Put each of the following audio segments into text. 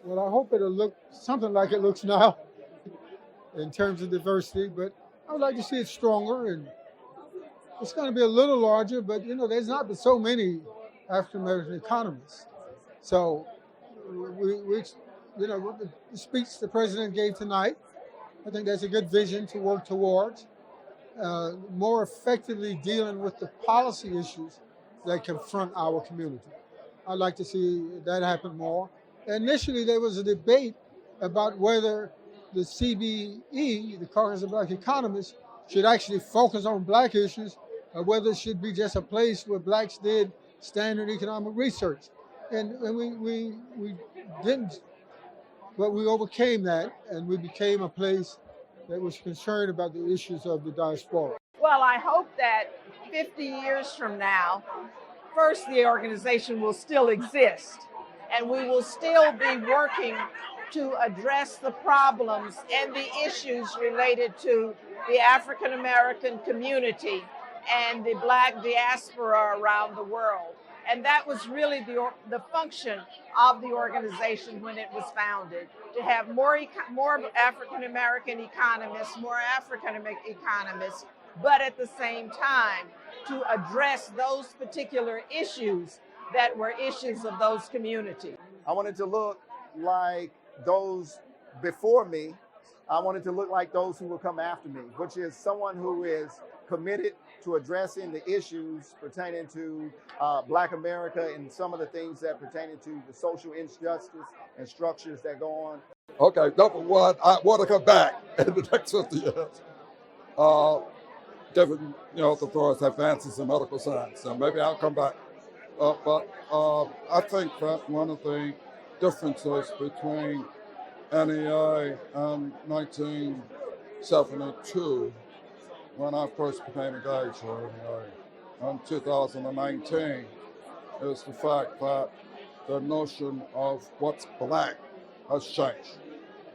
Well, I hope it'll look something like it looks now in terms of diversity, but I would like to see it stronger, and it's going to be a little larger, but there's not been so many African American economists. So we with the speech the president gave tonight, I think that's a good vision to work towards, more effectively dealing with the policy issues that confront our community. I'd like to see that happen more. Initially, there was a debate about whether the CBE, the Caucus of Black Economists, should actually focus on black issues, or whether it should be just a place where blacks did standard economic research. And we didn't, but we overcame that, and we became a place that was concerned about the issues of the diaspora. Well, I hope that 50 years from now, first, the organization will still exist, and we will still be working to address the problems and the issues related to the African American community and the Black diaspora around the world. And that was really the function of the organization when it was founded, to have more African American economists, more African economists, but at the same time to address those particular issues that were issues of those communities. I wanted to look like those before me. I wanted to look like those who will come after me, which is someone who is committed to addressing the issues pertaining to Black America and some of the things that pertain to the social injustice and structures that go on. Okay, number one, I want to come back in the next 50 years. Given, the first advances in medical science, and maybe I'll come back. But I think that one of the differences between NEA and 1972, when I first became engaged with NEA, and 2019, is the fact that the notion of what's black has changed.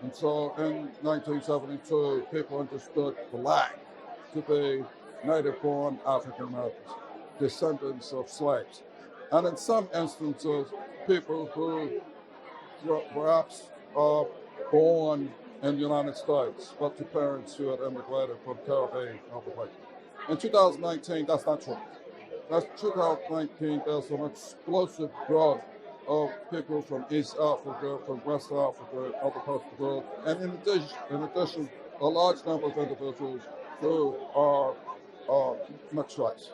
And so in 1972, people understood black to be native-born African Americans, descendants of slaves. And in some instances, people who were perhaps born in the United States, but to parents who had immigrated from Caribbean other places. In 2019, that's not true. That's 2019, there's an explosive growth of people from East Africa, from West Africa, other parts of the world, and in addition, a large number of individuals who are mixed race,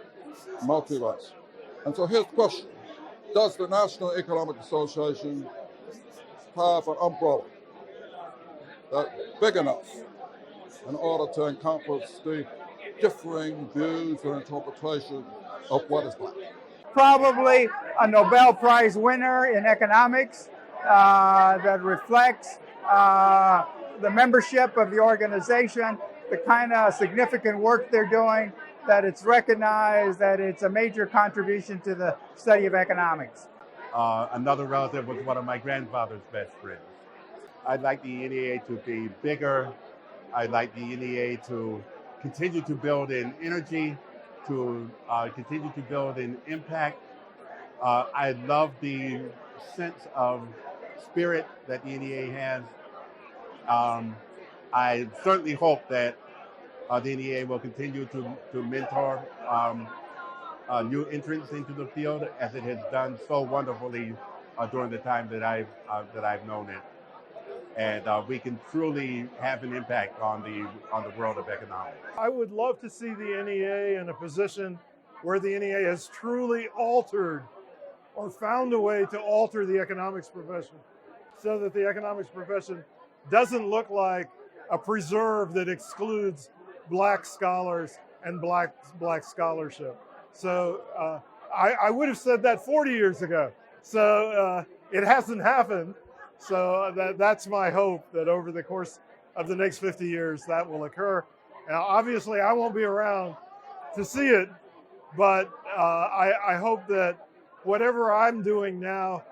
multi-race. And so here's the question. Does the National Economic Association have an umbrella that's big enough in order to encompass the differing views and interpretations of what is black? Probably a Nobel Prize winner in economics that reflects the membership of the organization, the kind of significant work they're doing, that it's recognized, that it's a major contribution to the study of economics. Another relative was one of my grandfather's best friends. I'd like the NEA to be bigger. I'd like the NEA to continue to build in energy, to continue to build in impact. I love the sense of spirit that the NEA has. I certainly hope that the NEA will continue to mentor new entrants into the field, as it has done so wonderfully during the time that I've known it. And we can truly have an impact on the world of economics. I would love to see the NEA in a position where the NEA has truly altered or found a way to alter the economics profession, so that the economics profession doesn't look like a preserve that excludes black scholars and black scholarship. So I would have said that 40 years ago. So it hasn't happened. So that's my hope, that over the course of the next 50 years that will occur. Now, obviously, I won't be around to see it, but I hope that whatever I'm doing now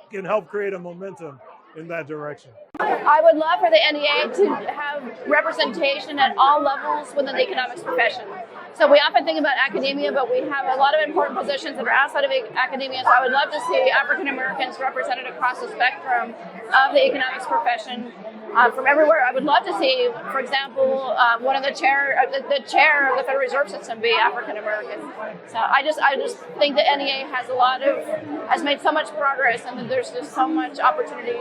can help create a momentum in that direction. I would love for the NEA to have representation at all levels within the economics profession. So we often think about academia, but we have a lot of important positions that are outside of academia. So I would love to see African Americans represented across the spectrum of the economics profession from everywhere. I would love to see, for example, one of the chair of the Federal Reserve System be African American. So I just think the NEA has made so much progress, and that there's just so much opportunity.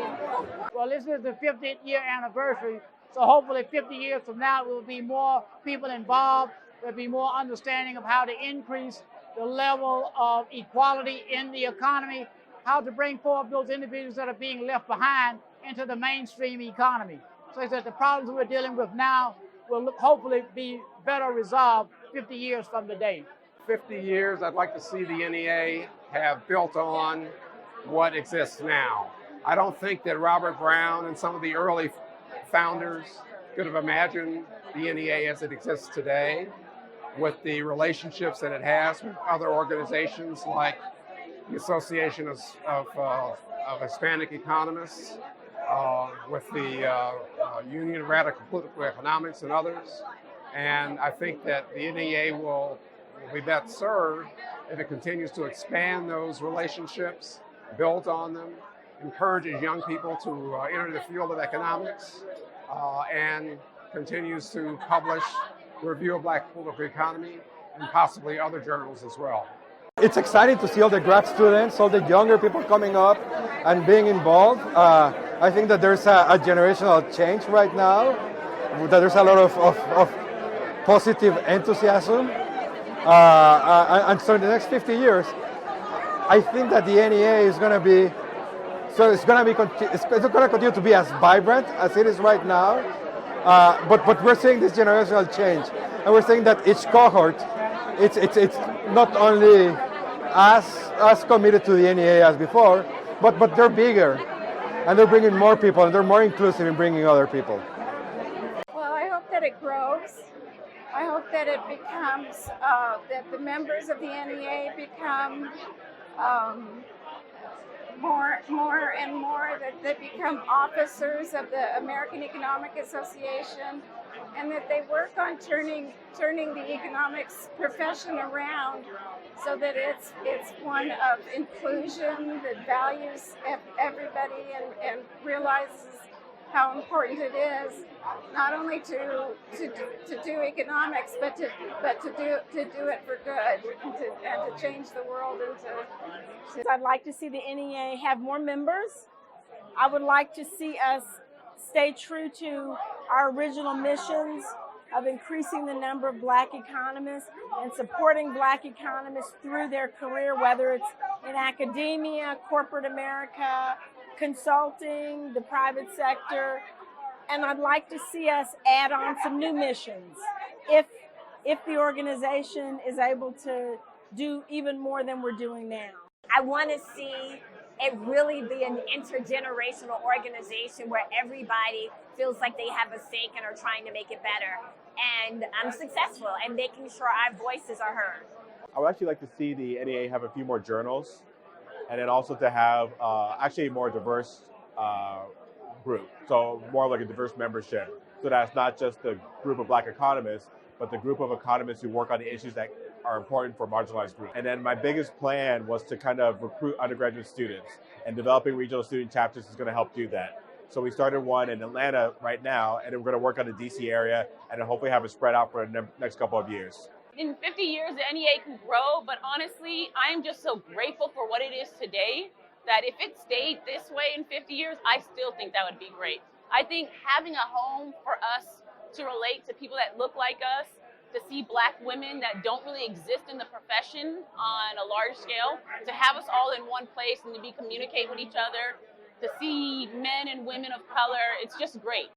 Well, this is the 50th year anniversary, so hopefully 50 years from now, there will be more people involved. There'll be more understanding of how to increase the level of equality in the economy, how to bring forth those individuals that are being left behind into the mainstream economy. So that the problems we're dealing with now will hopefully be better resolved 50 years from today. 50 years, I'd like to see the NEA have built on what exists now. I don't think that Robert Brown and some of the early founders could have imagined the NEA as it exists today, with the relationships that it has with other organizations like the Association of Hispanic Economists, with the Union of Radical Political Economics and others. And I think that the NEA will be best served if it continues to expand those relationships, build on them, encourages young people to enter the field of economics, and continues to publish the Review of Black Political Economy and possibly other journals as well. It's exciting to see all the grad students, all the younger people coming up and being involved. I think that there's a generational change right now, that there's a lot of positive enthusiasm. And so in the next 50 years, I think that the NEA is going to be, it's going to continue to be as vibrant as it is right now. But we're seeing this generational change, and we're seeing that each cohort, it's not only as committed to the NEA as before, but they're bigger, and they're bringing more people, and they're more inclusive in bringing other people. Well, I hope that it grows. I hope that it becomes, that the members of the NEA become more and more, that they become officers of the American Economic Association, and that they work on turning the economics profession around so that it's one of inclusion that values everybody and realizes how important it is not only to do economics, but to do it for good and to change the world I'd like to see the NEA have more members. I would like to see us stay true to our original missions of increasing the number of Black economists and supporting Black economists through their career, whether it's in academia, corporate America, consulting, the private sector. And I'd like to see us add on some new missions if the organization is able to do even more than we're doing now. I want to see it really be an intergenerational organization where everybody feels like they have a stake and are trying to make it better. And I'm successful in making sure our voices are heard. I would actually like to see the NEA have a few more journals, and then also to have actually a more diverse group. So more like a diverse membership. So that's not just the group of Black economists, but the group of economists who work on the issues that are important for marginalized groups. And then my biggest plan was to kind of recruit undergraduate students, and developing regional student chapters is going to help do that. So we started one in Atlanta right now, and then we're going to work on the DC area, and then hopefully have it spread out for the next couple of years. In 50 years, the NEA can grow, but honestly, I am just so grateful for what it is today that if it stayed this way in 50 years, I still think that would be great. I think having a home for us to relate to people that look like us, to see Black women that don't really exist in the profession on a large scale, to have us all in one place and to communicate with each other, to see men and women of color, it's just great.